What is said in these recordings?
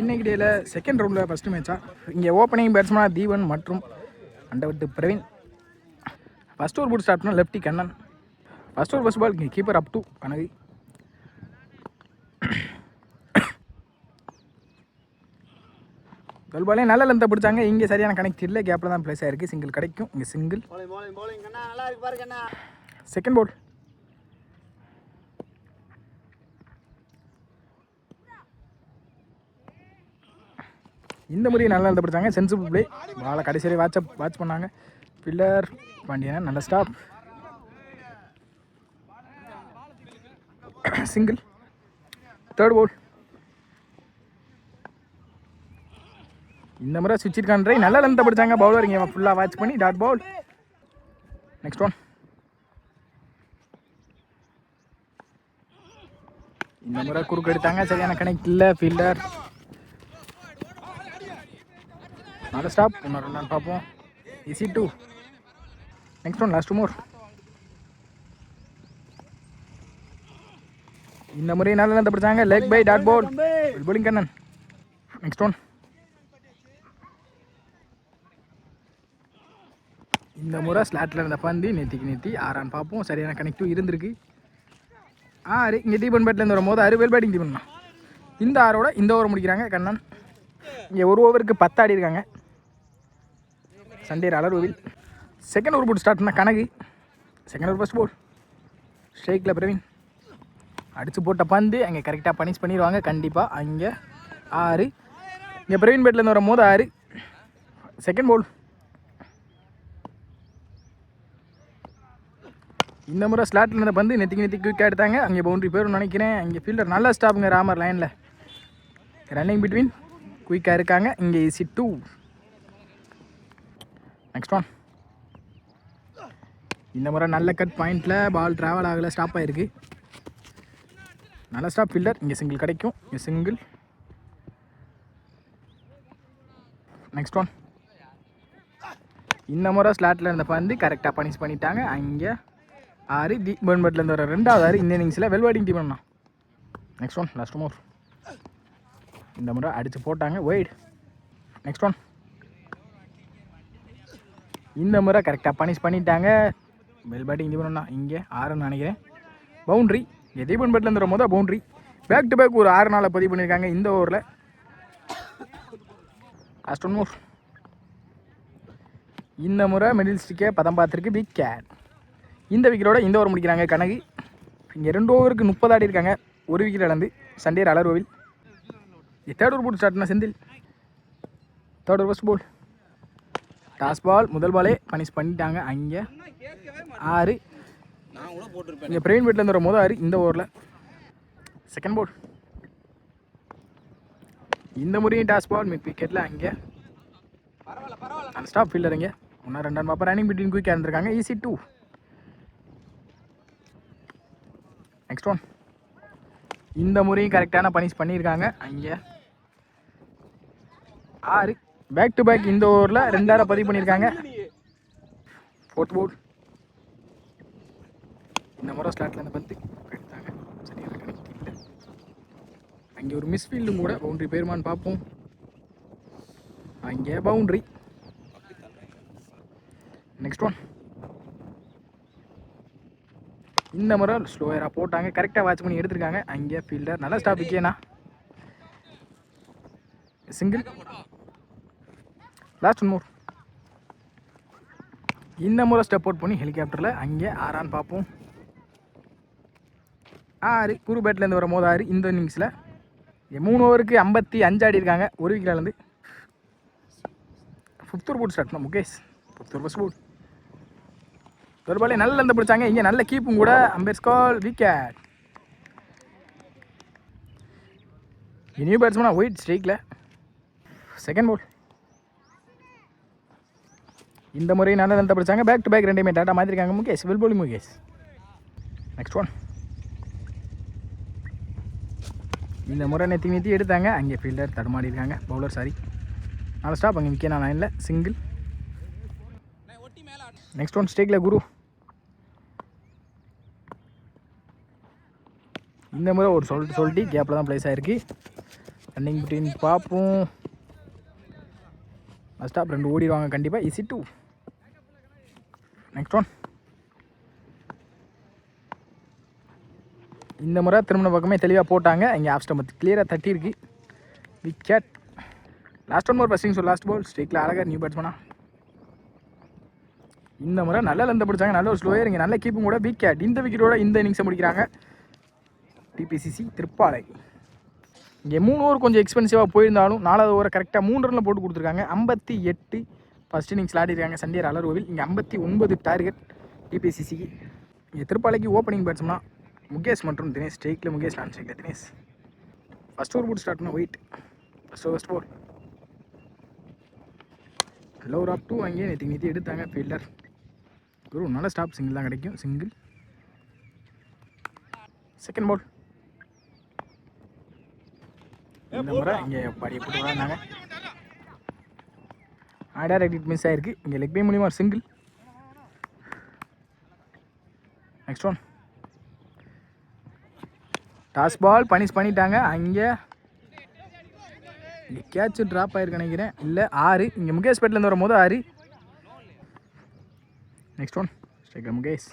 இன்னைக்கு டேயில் செகண்ட் ரவுண்டில் ஃபஸ்ட்டு மேட்சா இங்கே ஓப்பனிங் பேட்ஸ்மேனாக தீவன் மற்றும் அண்டவட்டு பிரவீன். ஃபஸ்ட் ஓவர் போட்டு ஸ்டார்ட் பண்ணால் lefty Kannan. First over first ball இங்கே கீப்பர் அப் டு கனகு. பாலே நல்ல லென்த்தை பிடிச்சாங்க. இங்கே சரியான கனெக்ட் இல்லை, கேப்பில் தான் பிளேஸ் ஆயிருக்கு. சிங்கிள் கிடைக்கும். இங்கே சிங்கிள். செகண்ட் பால் இந்த முறையை நல்லா லென்த்தை பிடிச்சாங்க. Sensible play. பாலை கடைசி வாட்ச் பண்ணாங்க. பில்லர் பாண்டியன் நல்ல ஸ்டாப். சிங்கிள். தேர்ட் பால் இந்த முறை சுவிட்ச் இருக்கான். நல்லா லென்த்தை பிடிச்சாங்க. பவுலர் இங்கே ஃபுல்லாக வாட்ச் பண்ணி டாட் பால். Next one. இந்த முறை குறுக்கு எடுத்தாங்க. சரியான கனெக்ட் இல்லை. ஃபீல்டர் நல்ல ஸ்டாப். இன்னொரு ரன் பார்ப்போம். Easy 2. Next one. Last more. இந்த முறை நல்ல லென்த்தை பிடிச்சாங்க. Leg bye dot ball. Bowling Kannan. Next one. இந்த முறை ஸ்லாட்டில் இருந்த பந்து நெத்தி 6 பார்ப்போம். சரியான கனெக்டிவ் இருந்திருக்கு. 6. இங்கே தீபன் பேட்லேருந்து வரும்போது 6 வெல் பேட்டிங் தீபன் தான். இந்த 6ஓட இந்த ஓவர் முடிக்கிறாங்க கண்ணன். இங்கே ஒரு ஓவருக்கு 10 ஆடி இருக்காங்க. சண்டே அலர்வில். செகண்ட் ஓவர் போட்டு ஸ்டார்ட் பண்ணால் Kanagu. Second over first ball ஸ்ட்ரைக்கில் பிரவீன் அடித்து போட்ட பந்து அங்கே கரெக்டாக பனிஷ் பண்ணிடுவாங்க கண்டிப்பாக. அங்கே 6. இங்கே பிரவீன் பேட்லேருந்து வரும்போது 6. Second ball. இந்த முறை ஸ்லாட்டில் இருந்த பந்து நெத்தி குயிக்காக எடுத்தாங்க. அங்கே பவுண்ட்ரி போயிடும்னு நினைக்கிறேன். அங்கே ஃபீல்டர் நல்லா ஸ்டாப்புங்க. ராமர் லைனில் ரன்னிங் பிட்வீன் குயிக்காக இருக்காங்க. இங்கே ஈஸி 2. Next one. இந்த முறை நல்ல கட் பாயிண்டில் பால் ட்ராவல் ஆகலை, ஸ்டாப் ஆகிருக்கு. நல்ல ஸ்டாப் ஃபீல்டர். இங்கே சிங்கிள் கிடைக்கும். இங்கே சிங்கிள். Next one. இந்த முறை ஸ்லாட்டில் இருந்த பந்து கரெக்டாக பனிஷ் பண்ணிட்டாங்க. அங்கே 6. தீபன் பேட்லேருந்து வர 2வது 6 இந்த இன்னிங்ஸில் வெல் பேட்டிங் டீம் பண்ணா. Next one. Last more. இந்த முறை அடித்து போட்டாங்க. ஒய்டு. Next one. இந்த முறை கரெக்டாக பனிஷ் பண்ணிட்டாங்க. வெல் பேட்டிங் டீம் பண்ணா. இங்கே 6ன்னு நினைக்கிறேன். பவுண்ட்ரி. இங்கே தீபன் பேட்லேருந்து வரும்போது பவுண்ட்ரி. பேக் டு பேக் ஒரு 6 நாளை பதிவு பண்ணியிருக்காங்க இந்த ஓவரில். Last one more. இந்த முறை மிடில் ஸ்டிக்கே பதம் பார்த்துருக்கு. Big cat. இந்த விக்கெட்டோட இந்த ஓவர் முடிக்கிறாங்க கனகு. இங்கே 2 ஓவருக்கு 30 ஆடி இருக்காங்க. ஒரு விக்கெட் இழந்து சண்டே அலர்வில். தேர்ட் ஓவர் போட்டு ஸ்டார்ட் பண்ண Senthil. Third over first ball toss ball. முதல் பாலே பனிஷ் பண்ணிட்டாங்க. அங்கே 6. இங்கே பிரவீன் பேட்லேருந்து வரும்போது 6 இந்த ஓவரில். Second ball. இந்த முறையும் டாஸ் பால் மிட் விக்கெட்டில். அங்கே ஸ்டாப் ஃபீல்டர். இங்கே 1-2 பார்ப்போம். ரன்னிங் பிட்வீன் குயிக்காக இருந்திருக்காங்க. ஈஸி 2. Next one. இந்த முறையும் கரெக்டான பனிஷ் பண்ணியிருக்காங்க. அங்கே 6. பேக் டு பேக் இந்த ஓவரில் 2 பதிவு பண்ணியிருக்காங்க. Fourth ball. இந்த முறை ஸ்லாட்டில் இந்த பந்து எடுத்தாங்க. சரியான கனெக்ட் இல்லை. அங்கே ஒரு மிஸ்ஃபீல்டும் கூட. பவுண்ட்ரி பேருமான்னு பார்ப்போம். அங்கே பவுண்ட்ரி. Next one. இந்த முறை ஸ்லோயராக போட்டாங்க. கரெக்டாக வாட்ச் பண்ணி எடுத்திருக்காங்க. அங்கே ஃபீல்டர் நல்லா ஸ்டாப். விக்கேனா சிங்கிள். Last one more. இந்த முறை ஸ்டெப் அவுட் பண்ணி ஹெலிகாப்டரில். அங்கே 6 பார்ப்போம். 6. குரு பேட்லேருந்து வரும்போது 6 இந்த இன்னிங்ஸில். 3 ஓவருக்கு 55 ஆடி இருக்காங்க. ஒரு விக்கெட்லேருந்து. ஃபிஃப்த் ஓவர் போட்டு ஸ்டார்ட் பண்ண Mukesh. Fifth over first ball ஒரு பாலே நல்ல லென்த்தை பிடிச்சாங்க. இங்கே நல்ல கீப்பும் கூட. Umpires call wicket. நியூ பேட்ஸ்மேனா ஒயிட் ஸ்ட்ரைக்கில். Second ball. இந்த முறை நல்ல லென்த்தை பிடிச்சாங்க. பேக் டு பேக் 2மே டாட்டா மாற்றிருக்காங்க Mukesh. Well bowling Mukesh. Next one. இந்த முறை நெத்தி எடுத்தாங்க. அங்கே ஃபீல்டர் தடுமாடி இருக்காங்க. Bowler sorry. நல்ல ஸ்டாப். அங்கே விக்கெட் லைனில் சிங்கிள். Next one. ஸ்ட்ரைக்கில் குரு. இந்த முறை ஒரு சொல்லிட்டு கேப்பில் தான் ப்ளேஸ் ஆகிருக்கு. ரன்னிங் பிட்வீன் பார்ப்போம். ஸ்டாப் 2 ஓடிடுவாங்க கண்டிப்பாக. ஈஸி 2. Next one. இந்த முறை திருமண பக்கமே தெளிவாக போட்டாங்க. இங்கே ஆஃப் ஸ்டம்பத் கிளியராக தட்டியிருக்கு. Wicket. Last one more busting. So last ball ஸ்ட்ரைக்கில் அழகாக நியூ பேட்ஸ்மேனா. இந்த முறை நல்ல லெந்த பிடிச்சாங்க. நல்ல ஒரு ஸ்லோயர். இங்கே நல்ல கீப்பிங் கூட. விக்கெட். இந்த விக்கெட்டோட இந்த இன்னிங்ஸை முடிக்கிறாங்க டிபிசிசி திருப்பாலை. இங்கே 3 ஓவர் கொஞ்சம் எக்ஸ்பென்சிவாக போயிருந்தாலும் 4வது ஓவரை கரெக்டாக 3 ரனில் போட்டு கொடுத்துருக்காங்க. 58 ஃபஸ்ட் இன்னிங்ஸ் ஆடிருக்காங்க சண்டியர் அலர்வோவில். இங்கே 59 டார்கெட் டிபிசிசிக்கு. இங்கே திருப்பாலைக்கு ஓப்பனிங் பேட்ஸ்மேனா முகேஷ் மற்றும் தினேஷ். ஸ்ட்ரைக்கில் முகேஷ், லான் ஸ்ட்ரைக்கில் தினேஷ். ஃபஸ்ட் ஓவர் போட்டு ஸ்டார்ட் பண்ண வெயிட். ஃபஸ்ட் ஓவர் நல்ல ஒரு அப் டூ. அங்கேயே நேற்று எடுத்தாங்க ஃபீல்டர் குரு. நல்ல ஸ்டாப். சிங்கிள் தான் கிடைக்கும். சிங்கிள். Second ball. இந்த முறை இங்கே படியை போட்டு விளாண்டாங்க. டைரக்ட் மிஸ் ஆகிருக்கு. இங்கே லெக் பை மூலியமாக ஒரு single. Next one. Toss ball finish பண்ணிட்டாங்க. அங்கே கேட்ச் ட்ராப் ஆகிருக்கு நினைக்கிறேன். இல்லை 6. இங்கே முகேஷ் பேட்லேருந்து வரும்போது 6. Next one. ஸ்ட்ரைக்கர் முகேஷ்.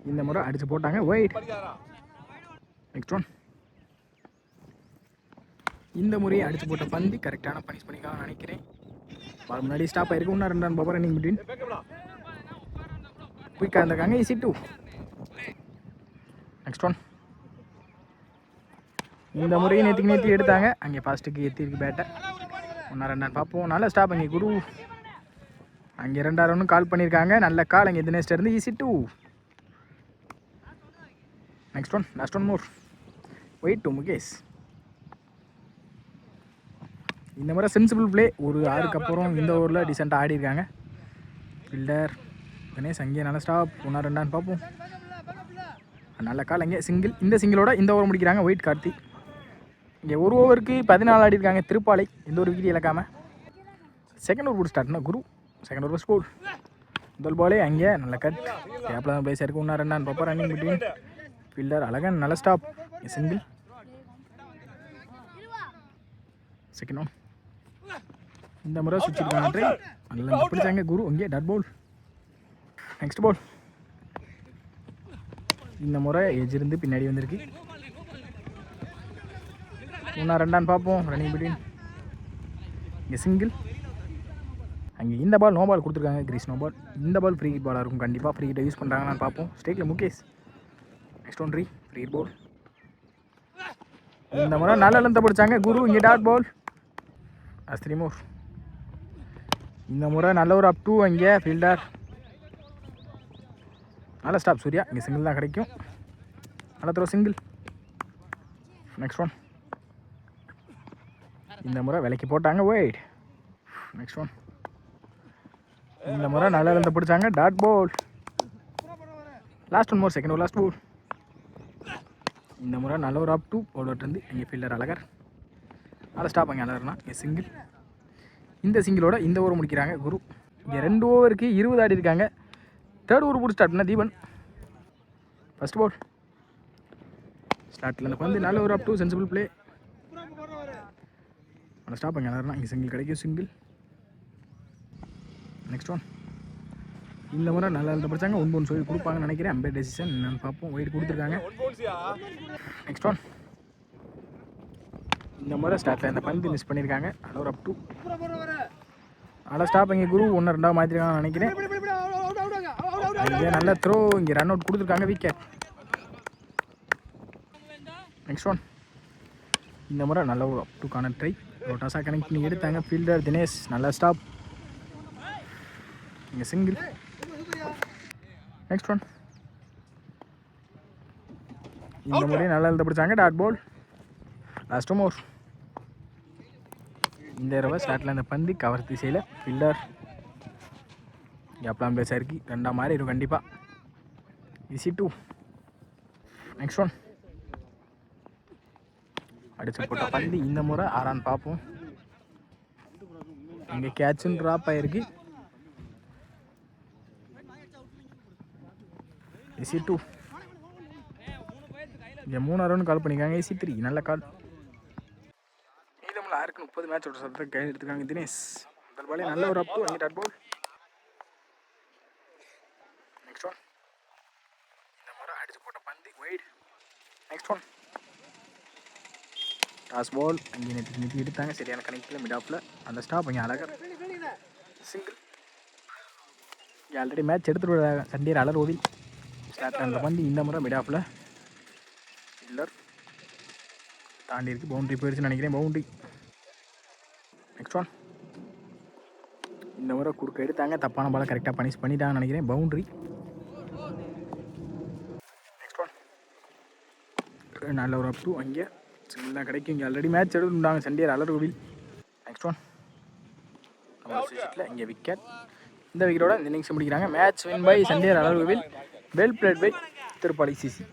இந்த முறை அடித்து போட்டாங்க. ஒயிட். Next one. இந்த முறையை அடித்து போட்ட பந்து கரெக்டான பனிஷ் பண்ணிக்கலாம் நினைக்கிறேன். முன்னாடி ஸ்டாப் ஆகிருக்கு. இன்னும் 2 ரன் பாப்பா ரன்னிங் பிட்வீன். குயிக்காக இருந்திருக்காங்க. ஈஸி 2. Next one. இந்த முறையை நேற்று எடுத்தாங்க. அங்கே ஃபாஸ்ட்டுக்கு ஏற்றிருக்கு பேட்டை. 1 2 ரன் பார்ப்போம். நல்ல ஸ்டாப். அங்கே குரு அங்கே 2 ரன்னு கால் பண்ணியிருக்காங்க. நல்ல கால் அங்கே தினேஷ்ட இருந்து. Easy 2. Next one. Last one more. Wide to Mukesh. இந்த முறை சென்சிபிள் பிளே. ஒரு 6க்கு அப்புறம் இந்த ஓவரில் டீசெண்டாக ஆடிருக்காங்க ஃபீல்டர் தினேஷ். அங்கேயே நல்ல ஸ்டாப். 1 2 ரன் பார்ப்போம். நல்ல கால். அங்கே சிங்கிள். இந்த சிங்கிளோட இந்த ஓவர் முடிக்கிறாங்க. வெயிட் கார்த்தி. இங்கே ஒரு ஓவருக்கு 14 ஆடிருக்காங்க திருப்பாலை. எந்த ஒரு விக்கெட் இழக்காமல். செகண்ட் ஓவர் போட்டு ஸ்டார்ட்னா குரு. Second over score. முதல் பாலே அங்கே நல்ல கட். கேப்பில் தான் பிளேஸ் ஆயிருக்கு. 1 2 ரன் பார்ப்போம். ரன்னிங் பிட்வீன் ஃபீல்டர் அழகன். நல்ல ஸ்டாப். சிங்கிள். Second one. இந்த முறை சுவிட்ச் இருக்காங்க ட்ரை. நல்லா பிடிச்சாங்க குரு. இங்கே டாட் பால். நெக்ஸ்ட் பால். இந்த முறை எஜ் இருந்து பின்னாடி வந்திருக்கு. 1 2 ரன் பார்ப்போம். Running between. இங்கே சிங்கிள். அங்கே இந்த பால் நோ பால் கொடுத்துருக்காங்க. Crease no ball. இந்த பால் ஃப்ரீ ஹிட் பாலாக இருக்கும். கண்டிப்பாக ஃப்ரீ ஹிட்டை யூஸ் பண்ணுறாங்கன்னு பார்ப்போம். ஸ்ட்ரைக்கில் Mukesh. Next one. Free hit ball. இந்த முறை நல்ல லெந்தை பிடிச்சாங்க குரு. இங்கே டாட் பால். அஸ்திரி மோர். இந்த முறை நல்ல ஒரு அப் டூ. அங்கே ஃபீல்டர் நல்ல ஸ்டாப். சூர்யா. இங்கே சிங்கிள் தான் கிடைக்கும். நல்ல த்ரோ. சிங்கிள். Next one. இந்த முறை விலைக்கு போட்டாங்க. ஒயிட். Next one. இந்த முறை நல்ல லெந்தை பிடிச்சாங்க. Dot ball. Last one more. Second over last ball. இந்த முறை நல்ல ஒரு அப் டூ போல்வர்லேருந்து இங்கே ஃபீல்டர் அழகர். நல்ல ஸ்டாப். அங்கே அழகர்னா இங்கே சிங்கிள். இந்த சிங்கிளோட இந்த ஓவர் முடிக்கிறாங்க குரு. இங்கே 2 ஓவருக்கு 20 ஆடி இருக்காங்க. தேர்ட் ஓவர் போட்டு ஸ்டார்ட் பண்ண தீபன். First ball. ஸ்டார்ட்டில் அந்த பந்து நல்ல ஒரு அப் டூ. Sensible play. நல்ல ஸ்டாப். அங்கே அழகர்னா இங்கே சிங்கிள் கிடைக்கும். சிங்கிள். Next one. இந்த முறை நல்லா படித்தாங்க. 1 சொல்லி கொடுப்பாங்கன்னு நினைக்கிறேன். அம்பேர் டெசிஷன் என்னன்னு பார்ப்போம். வெயிட் கொடுத்துருக்காங்க. Next one. இந்த முறை ஸ்டார்ட்டில் இந்த பந்து மிஸ் பண்ணியிருக்காங்க. நல்ல ஒரு அப் டூ. நல்லா ஸ்டாப். இங்கே குரு 1 2 மாற்றிருக்காங்கன்னு நினைக்கிறேன். இங்கே நல்ல த்ரோ. இங்கே ரன் அவுட் கொடுத்துருக்காங்க. விக்கெட். Next one. இந்த முறை நல்ல ஒரு அப் டூக்கான ட்ரை. டாஸாக கனெக்ட் பண்ணி எடுத்தாங்க ஃபீல்டர் தினேஷ். நல்ல ஸ்டாப். இங்கே சிங்கிள். Next one. இந்த முறை நல்லா எழுத பிடிச்சாங்க. Dot ball. Last over. இந்த தடவை ஸ்டார்ட்டில் அந்த பந்து கவர் திசையில் ஃபீல்டர் கேப்லாம் பேஸாக இருக்கு. 2 மாதிரி இருக்கும் கண்டிப்பாக. ஈஸி 2. Next one. அடிச்சு போட்ட பந்து இந்த முறை ஆறான்னு பார்ப்போம். இங்கே கேட்சுன்னு ட்ராப் ஆகிருக்கு. ஈஸி 2. இங்கே 3 ரன் கால் பண்ணியிருக்காங்க. AC3 நல்ல கால். மீதமுள்ள 6க்கு 30 மேட்சோட சத்தத்தை கையில் எடுத்துருக்காங்க தினேஷ். முதல் பாலே நல்ல ஒரு அப்பு அங்கே டாட் பால். Next one. இந்த முறை அடிச்சு போட்ட பந்து wide. Next one. Toss ball அங்கே நிறுத்தி எடுத்தாங்க. சரியான கணக்கில் மிட் ஆஃபில் அந்த ஸ்டாப் அங்கே அழகர் சிங்கிள். இங்கே ஆல்ரெடி மேட்ச் எடுத்துகிட்டு வராங்க சண்டே அலர்வோவில். ஸ்டார்ட் அந்த பந்து இந்த முறை மிட் ஆஃபில் இல்லர் தாண்டி இருக்கு. பவுண்ட்ரி போயிடுச்சுன்னு நினைக்கிறேன். பவுண்ட்ரி. Next one. இந்த முறை குறுக்க எடுத்தாங்க. தப்பான பாலை கரெக்டாக பனிஷ் பண்ணிட்டாங்கன்னு நினைக்கிறேன். பவுண்ட்ரி. Next one. நல்ல ஒரு அப் டூ அங்கே சிங்கிள் தான் கிடைக்கும். இங்கே ஆல்ரெடி மேட்ச் எடுத்துட்டாங்க சண்டே அலர்வோவில். Next one. இங்கே விக்கெட். இந்த விக்கெட்டோட இந்த இன்னிங்ஸ் முடிக்கிறாங்க. மேட்ச் வின் பை சண்டே அலர்வோவில். Well played by Tripathi CC.